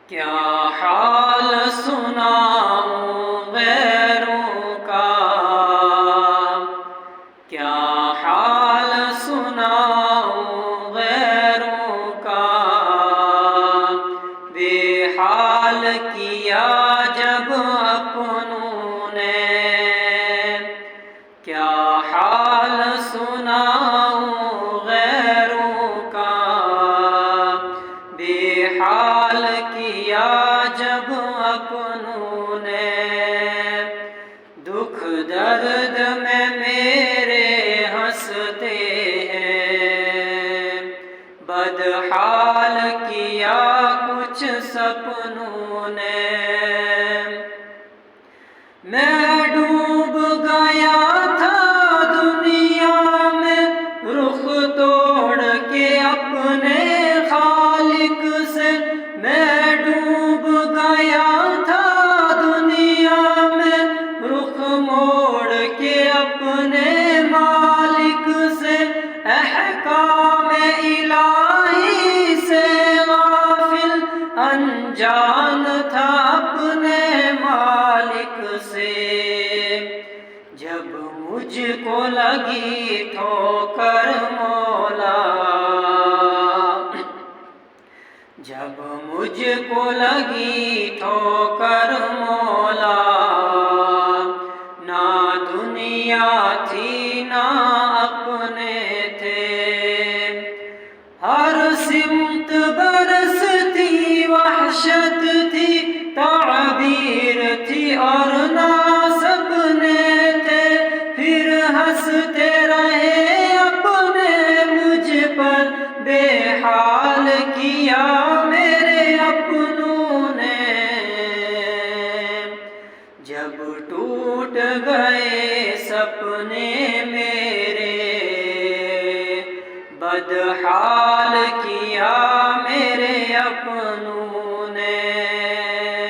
کیا حال سناؤں غیروں کا، کیا حال سناؤں غیروں کا، بے حال کیا جب اپنوں نے، کیا حال سناؤں غیروں کا، بے حال کیا جب اپنوں نے، دکھ درد میں میرے ہنستے ہیں، بدحال کیا کچھ سپنوں نے، میں ڈوب گیا تھا دنیا میں رخ توڑ کے اپنے خالق سے، میں ڈوب گیا تھا دنیا میں رخ موڑ کے اپنے مالک سے، احکام الہی سے غافل انجان تھا اپنے مالک سے، جب مجھ کو لگی ٹھوکر مولا، جب مجھ کو لگی ٹھوکر مولا، نہ دنیا تھی نہ اپنے تھے، ہر سمت برستی وحشت تھی، تعبیر تھی اور نہ سپنے تھے، پھر ہنستے رہے اپنے مجھ پر، بے حال کیا میرے اپنوں نے، جب ٹوٹ گئے سپنے میرے، بدحال کیا